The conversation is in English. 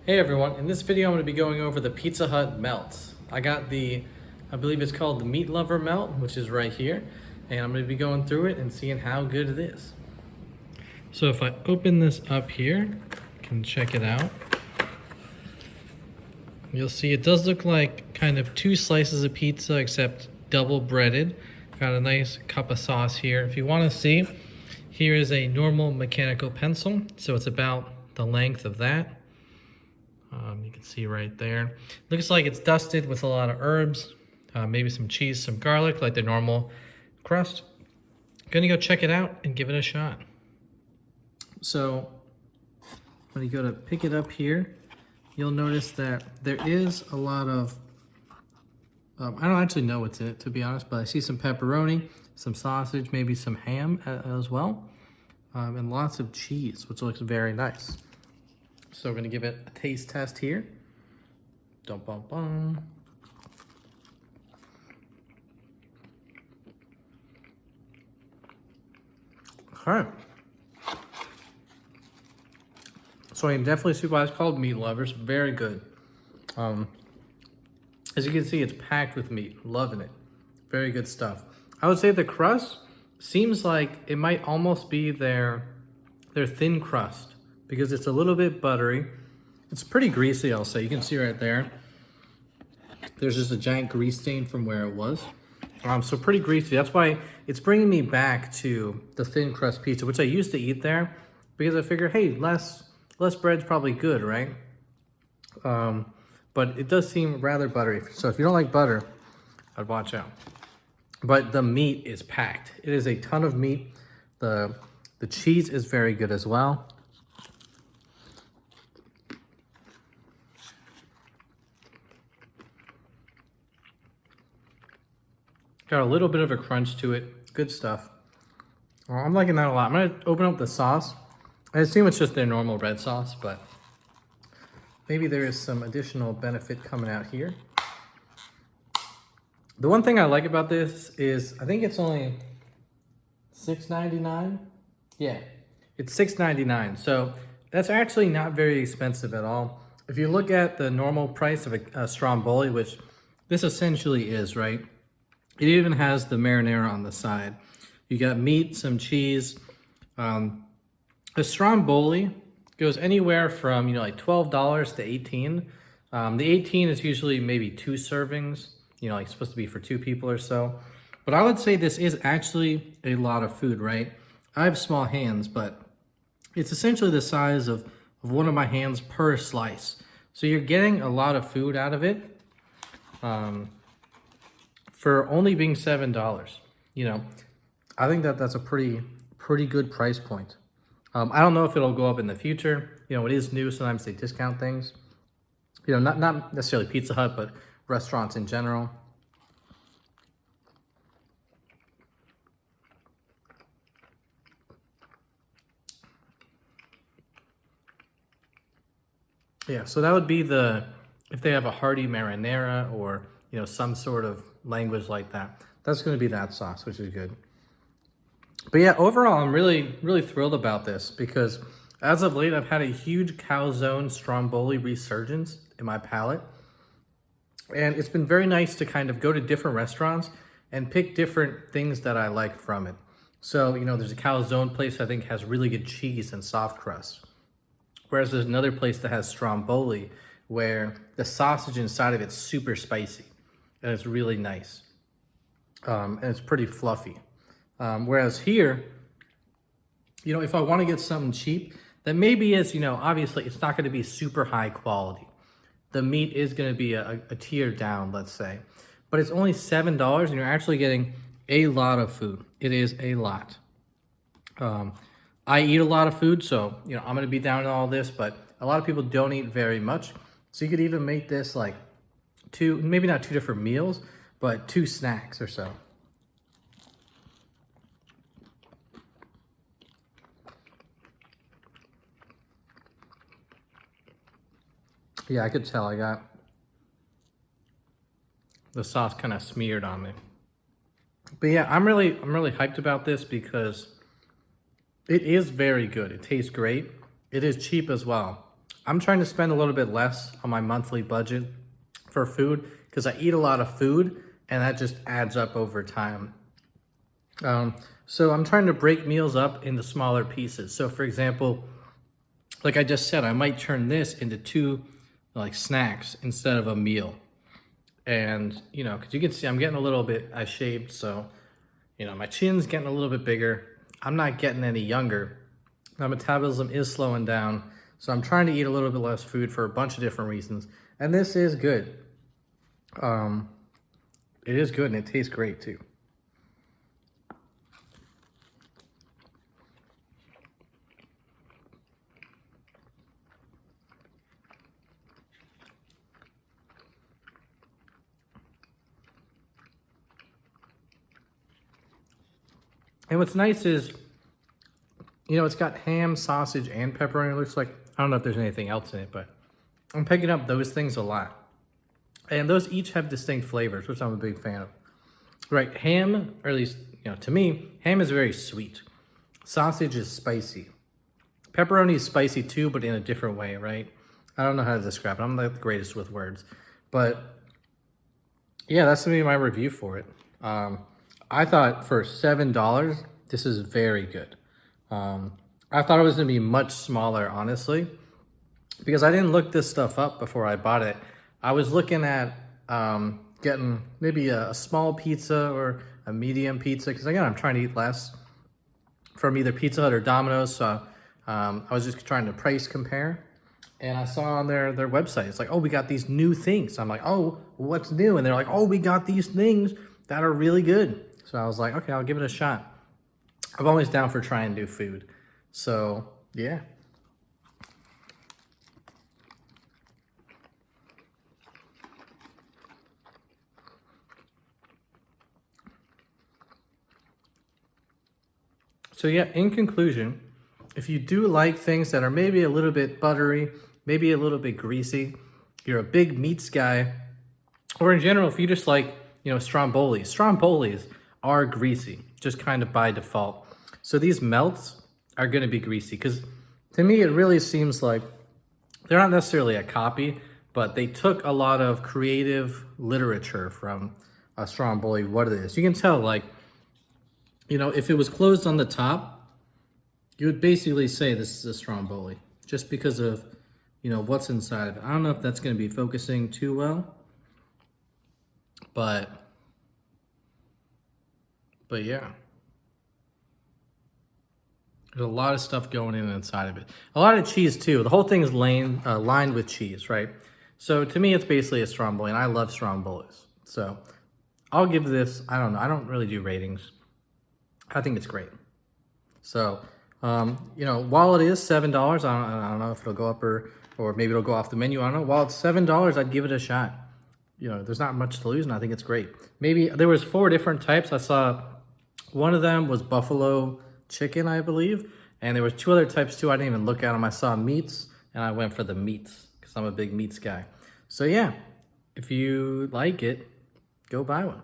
Hey everyone, in this video I'm going to be going over the Pizza Hut melts. I got I believe it's called the Meat Lover melt, which is right here, and I'm going to be going through it and seeing how good it is. So if I open this up here, you can check it out. You'll see it does look like kind of two slices of pizza except double breaded. Got a nice cup of sauce here. If you want to see, here is a normal mechanical pencil, so it's about the length of that. You can see right there. Looks like it's dusted with a lot of herbs, maybe some cheese, some garlic, like the normal crust. Gonna go check it out and give it a shot. So when you go to pick it up here, you'll notice that there is a lot of, I don't actually know what's in it, to be honest, but I see some pepperoni, some sausage, maybe some ham as well, and lots of cheese, which looks very nice. So we're gonna give it a taste test here. Dum bum bum. Okay. So I can definitely see why it's called Meat Lovers. Very good. As you can see, it's packed with meat. Loving it. Very good stuff. I would say the crust seems like it might almost be their thin crust, because it's a little bit buttery. It's pretty greasy, I'll say. You can see right there. There's just a giant grease stain from where it was. So pretty greasy. That's why it's bringing me back to the thin crust pizza, which I used to eat there, because I figure, hey, less bread's probably good, right? But it does seem rather buttery. So if you don't like butter, I'd watch out. But the meat is packed. It is a ton of meat. The cheese is very good as well. Got a little bit of a crunch to it. Good stuff. I'm liking that a lot. I'm going to open up the sauce. I assume it's just their normal red sauce, but maybe there is some additional benefit coming out here. The one thing I like about this is I think it's only $6.99. Yeah, it's $6.99. So that's actually not very expensive at all. If you look at the normal price of a stromboli, which this essentially is, right? It even has the marinara on the side. You got meat, some cheese. The stromboli goes anywhere from, like $12 to $18. The 18 is usually maybe 2 servings, like supposed to be for 2 people or so. But I would say this is actually a lot of food, right? I have small hands, but it's essentially the size of one of my hands per slice. So you're getting a lot of food out of it. For only being $7, I think that's a pretty good price point. I don't know if it'll go up in the future. It is new. Sometimes they discount things. Not necessarily Pizza Hut, but restaurants in general. Yeah, so that would be if they have a hearty marinara or, some sort of language like that. That's going to be that sauce, which is good. But yeah, overall, I'm really, really thrilled about this because as of late, I've had a huge calzone stromboli resurgence in my palate. And it's been very nice to kind of go to different restaurants and pick different things that I like from it. So, there's a calzone place I think has really good cheese and soft crust. Whereas there's another place that has stromboli where the sausage inside of it's super spicy. And it's really nice. And it's pretty fluffy. Whereas here, if I want to get something cheap, that maybe is, obviously it's not going to be super high quality. The meat is going to be a tier down, let's say. But it's only $7 and you're actually getting a lot of food. It is a lot. I eat a lot of food, so, I'm going to be down in all this, but a lot of people don't eat very much. So you could even make this like maybe not 2 different meals, but 2 snacks or so. Yeah, I could tell I got the sauce kind of smeared on me. But yeah, I'm really hyped about this because it is very good. It tastes great. It is cheap as well. I'm trying to spend a little bit less on my monthly budget for food because I eat a lot of food and that just adds up over time. So I'm trying to break meals up into smaller pieces. So for example, like I just said, I might turn this into 2 like snacks instead of a meal. And, you know, because you can see I'm getting a little bit, I shaved, so, you know, my chin's getting a little bit bigger. I'm not getting any younger. My metabolism is slowing down. So I'm trying to eat a little bit less food for a bunch of different reasons. And this is good. It is good and it tastes great too. And what's nice is, you know, it's got ham, sausage, and pepperoni. It looks like, I don't know if there's anything else in it, but I'm picking up those things a lot. And those each have distinct flavors, which I'm a big fan of. Right, ham, or at least, you know, to me, ham is very sweet. Sausage is spicy. Pepperoni is spicy too, but in a different way, right? I don't know how to describe it. I'm not the greatest with words. But yeah, that's gonna be my review for it. I thought for $7, this is very good. I thought it was gonna be much smaller, honestly, because I didn't look this stuff up before I bought it. I was looking at getting maybe a small pizza or a medium pizza, because again, I'm trying to eat less from either Pizza Hut or Domino's, so I was just trying to price compare. And I saw on their website, it's like, oh, we got these new things. I'm like, oh, what's new? And they're like, oh, we got these things that are really good. So I was like, okay, I'll give it a shot. I'm always down for trying new food. So, yeah. So yeah, in conclusion, if you do like things that are maybe a little bit buttery, maybe a little bit greasy, you're a big meats guy, or in general, if you just like, you know, strombolis are greasy, just kind of by default. So these melts are gonna be greasy, because to me, it really seems like they're not necessarily a copy, but they took a lot of creative literature from a stromboli, what it is. You can tell, like, you know, if it was closed on the top, you would basically say this is a stromboli, just because of, you know, what's inside of it. I don't know if that's going to be focusing too well, but yeah. There's a lot of stuff going in inside of it. A lot of cheese too. The whole thing is lined with cheese, right? So to me, it's basically a stromboli, and I love strombolis. So I'll give this, I don't know, I don't really do ratings. I think it's great. So, you know, while it is $7, I don't know if it'll go up or maybe it'll go off the menu. I don't know. While it's $7, I'd give it a shot. You know, there's not much to lose, and I think it's great. Maybe there was 4 different types. I saw one of them was buffalo chicken, I believe, and there was 2 other types too. I didn't even look at them. I saw meats, and I went for the meats because I'm a big meats guy. So yeah, if you like it, go buy one.